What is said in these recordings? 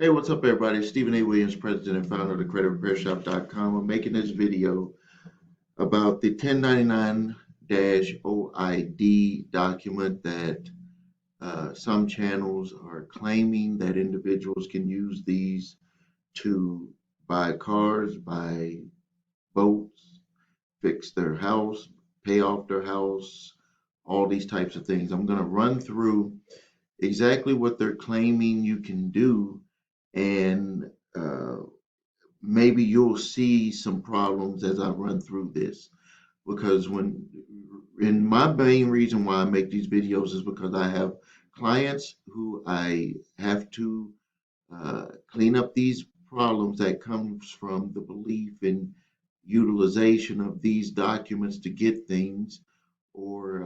Hey, what's up, everybody? Stephen A. Williams, president and founder of the creditrepairshop.com. I'm making this video about the 1099-OID document that some channels are claiming that individuals can use these to buy cars, buy boats, fix their house, pay off their house, all these types of things. I'm going to run through exactly what they're claiming you can do and maybe you'll see some problems as I run through this. Because and my main reason why I make these videos is because I have clients who I have to clean up these problems that comes from the belief in utilization of these documents to get things, or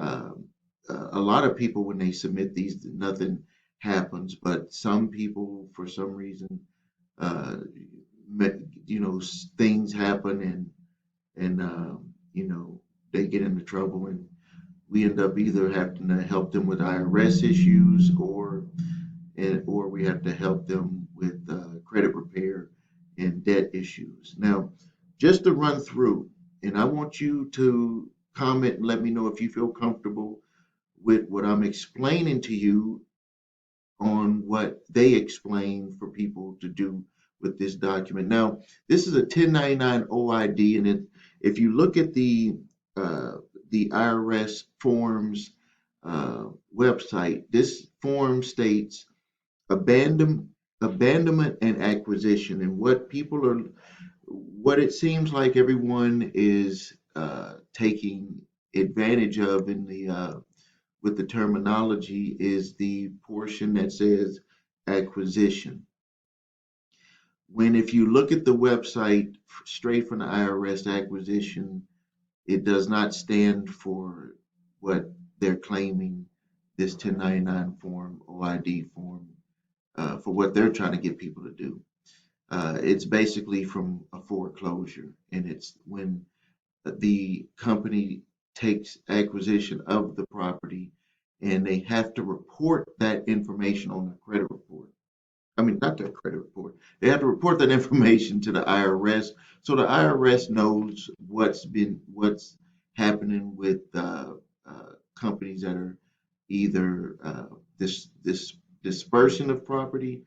a lot of people when they submit these, nothing happens, but some people for some reason uh, things happen and they get into trouble and we end up either having to help them with IRS issues or we have to help them with credit repair and debt issues. Now, just to run through, and I want you to comment and let me know if you feel comfortable with what I'm explaining to you on what they explain for people to do with this document. Now, this is a 1099 OID, and if you look at uh, the IRS forms website, this form states abandon, abandonment and acquisition, and what it seems like everyone is taking advantage of in the with the terminology is the portion that says acquisition. When if you look at the website straight from the IRS, acquisition, it does not stand for what they're claiming this 1099 form, OID form, for what they're trying to get people to do. It's basically from a foreclosure, and it's when the company takes acquisition of the property and they have to report that information on the credit report. I mean, not their credit report. They have to report that information to the IRS so the IRS knows what's happening with companies that are either this dispersion of property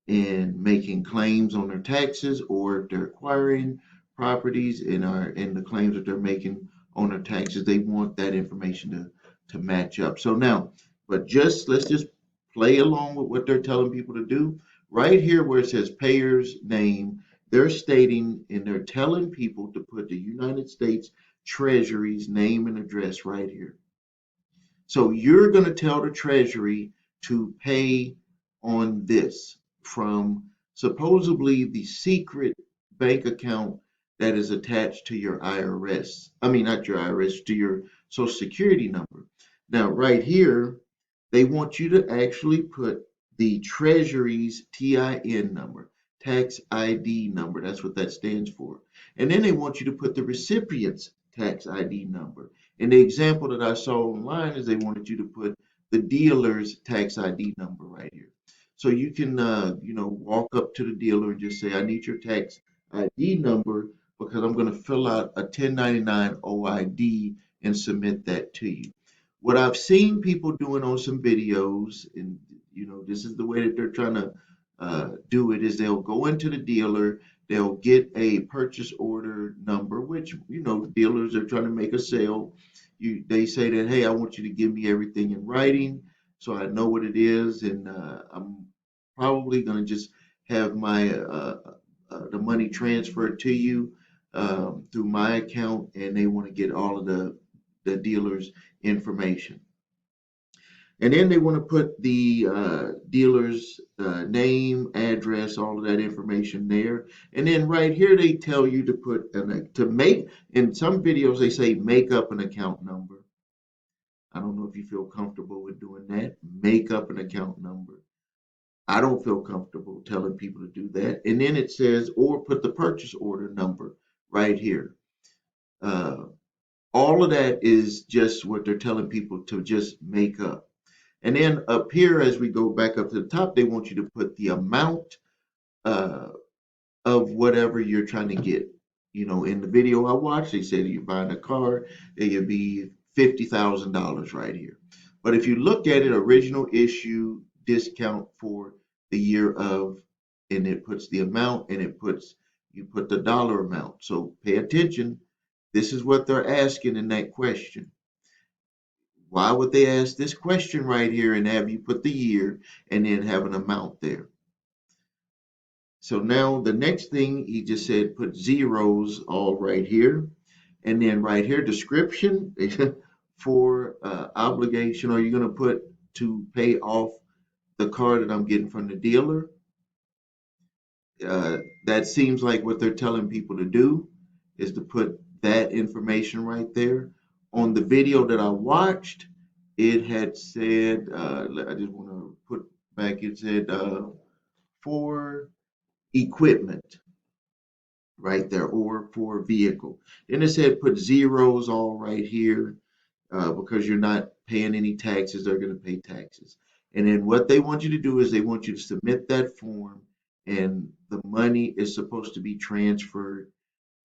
and making claims on their taxes, or if they're acquiring properties and are in the claims that they're making on their taxes, they want that information to match up. So now, but just let's just play along with what they're telling people to do. Right here where it says payer's name, they're stating and they're telling people to put the United States Treasury's name and address right here. So you're going to tell the Treasury to pay on this from supposedly the secret bank account that is attached to your IRS. I mean, not your IRS, to your Social Security number. Now, right here, they want you to actually put the Treasury's TIN number, tax ID number. That's what that stands for. And then they want you to put the recipient's tax ID number. And the example that I saw online is they wanted you to put the dealer's tax ID number right here. So you can, walk up to the dealer and just say, I need your tax ID number because I'm going to fill out a 1099 OID and submit that to you. What I've seen people doing on some videos, and this is the way that they're trying to do it, is they'll go into the dealer, they'll get a purchase order number, which dealers are trying to make a sale. They say that, hey, I want you to give me everything in writing so I know what it is, and I'm probably going to just have my the money transferred to you through my account, and they want to get all of the dealer's information. And then they want to put the dealer's name, address, all of that information there. And then right here, they tell you to in some videos, they say make up an account number. I don't know if you feel comfortable with doing that. Make up an account number. I don't feel comfortable telling people to do that. And then it says, or put the purchase order number right here. Uh, all of that is just what they're telling people to just make up. And then up here, as we go back up to the top, they want you to put the amount uh, of whatever you're trying to get. In the video I watched, they said you're buying a car, it would be $50,000 right here. But if you look at it, original issue discount for the year of, and it puts the amount and you put the dollar amount. So pay attention. This is what they're asking in that question. Why would they ask this question right here and have you put the year and then have an amount there? So now the next thing he just said, put zeros all right here. And then right here, description for obligation. Are you going to put to pay off the car that I'm getting from the dealer? That seems like what they're telling people to do is to put that information right there. On the video that I watched, it had said, I just want to put back, it said for equipment right there or for vehicle. Then it said put zeros all right here because you're not paying any taxes. They're going to pay taxes. And then what they want you to do is they want you to submit that form, and the money is supposed to be transferred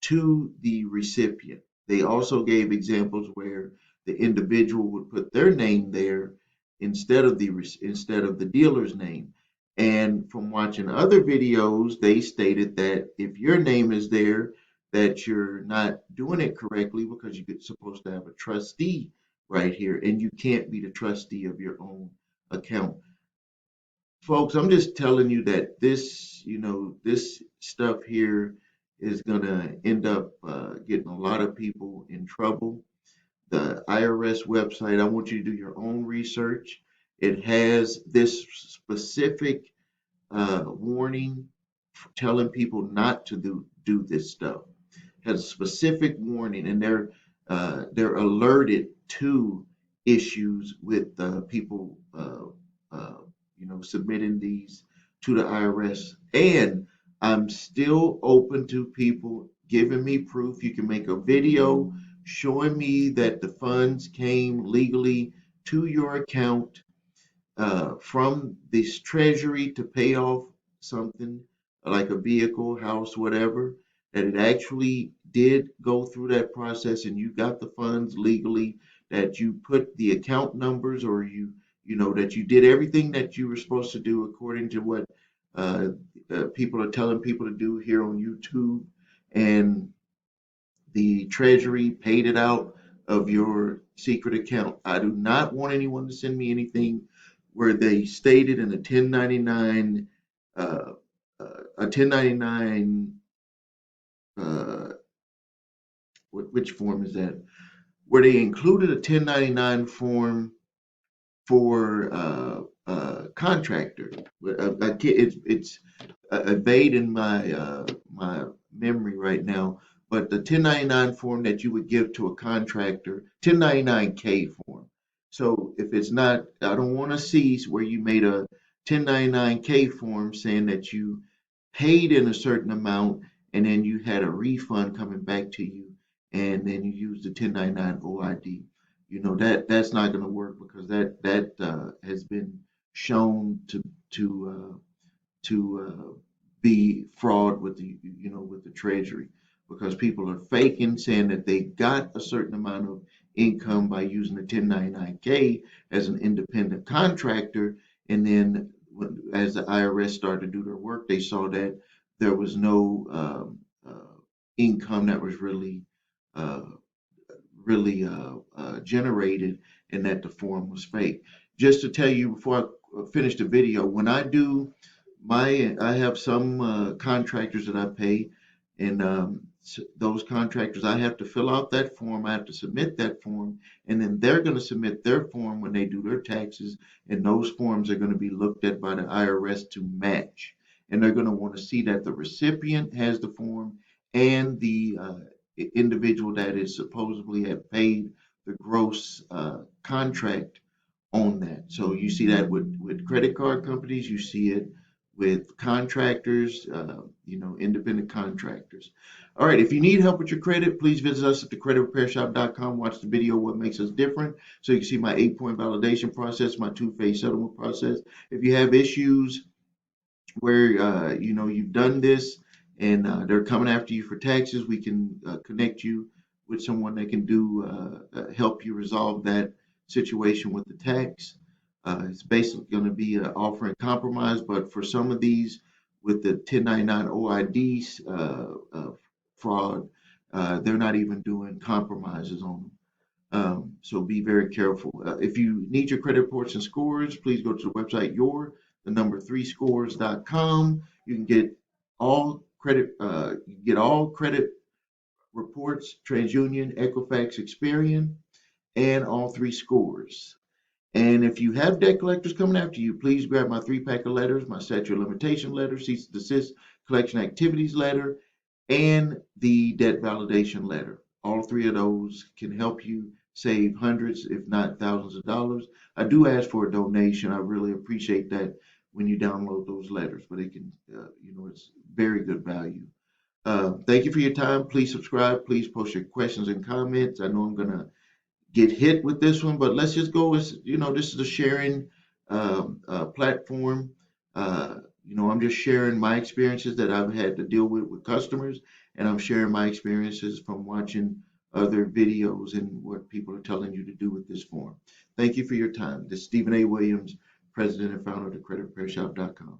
to the recipient. They also gave examples where the individual would put their name there instead of the dealer's name. And from watching other videos, they stated that if your name is there, that you're not doing it correctly because you're supposed to have a trustee right here, and you can't be the trustee of your own account. Folks, I'm just telling you that this stuff here is gonna end up getting a lot of people in trouble. The IRS website, I want you to do your own research. It has this specific warning telling people not to do this stuff. Has a specific warning, and they're alerted to issues with people submitting these to the IRS. And I'm still open to people giving me proof. You can make a video showing me that the funds came legally to your account from this treasury to pay off something like a vehicle, house, whatever, that it actually did go through that process and you got the funds legally, that you put the account numbers or that you did everything that you were supposed to do according to what uh, people are telling people to do here on YouTube, and the treasury paid it out of your secret account. I do not want anyone to send me anything where they stated in a 1099, uh, a 1099, uh, which form is that? Where they included a 1099 form for contractor. It's evading my memory right now. But the 1099 form that you would give to a contractor, 1099K form. So if it's not, I don't want to see where you made a 1099K form saying that you paid in a certain amount and then you had a refund coming back to you and then you use the 1099 OID. That's not going to work because that has been shown to be fraud with the treasury, because people are faking saying that they got a certain amount of income by using the 1099K as an independent contractor, and then as the IRS started to do their work, they saw that there was no income that was uh, really generated, and that the form was fake. Just to tell you before I finish the video, when I have some contractors that I pay, and those contractors, I have to fill out that form, I have to submit that form, and then they're going to submit their form when they do their taxes, and those forms are going to be looked at by the IRS to match. And they're going to want to see that the recipient has the form and the individual that is supposedly have paid the gross contract on that. So you see that with credit card companies, you see it with contractors, independent contractors. All right, if you need help with your credit, please visit us at thecreditrepairshop.com. Watch the video, What Makes Us Different, so you can see my 8-point validation process, my two-phase settlement process. If you have issues where you've done this and they're coming after you for taxes, we can connect you with someone that can do help you resolve that situation with the tax. It's basically going to be an offer and compromise, but for some of these with the 1099 OIDs fraud, they're not even doing compromises on them. So be very careful. If you need your credit reports and scores, please go to the website the number 3scores.com. You can get all credit reports, TransUnion, Equifax, Experian, and all three scores. And if you have debt collectors coming after you, please grab my 3-pack of letters, my statute of limitation letter, cease and desist collection activities letter, and the debt validation letter. All three of those can help you save hundreds, if not thousands of dollars. I do ask for a donation. I really appreciate that when you download those letters, but it can, it's very good value. Thank you for your time. Please subscribe. Please post your questions and comments. I know I'm going to get hit with this one, but let's just go as this is a sharing platform. I'm just sharing my experiences that I've had to deal with customers, and I'm sharing my experiences from watching other videos and what people are telling you to do with this form. Thank you for your time. This is Stephen A. Williams, President and founder of the CreditRepairShop.com.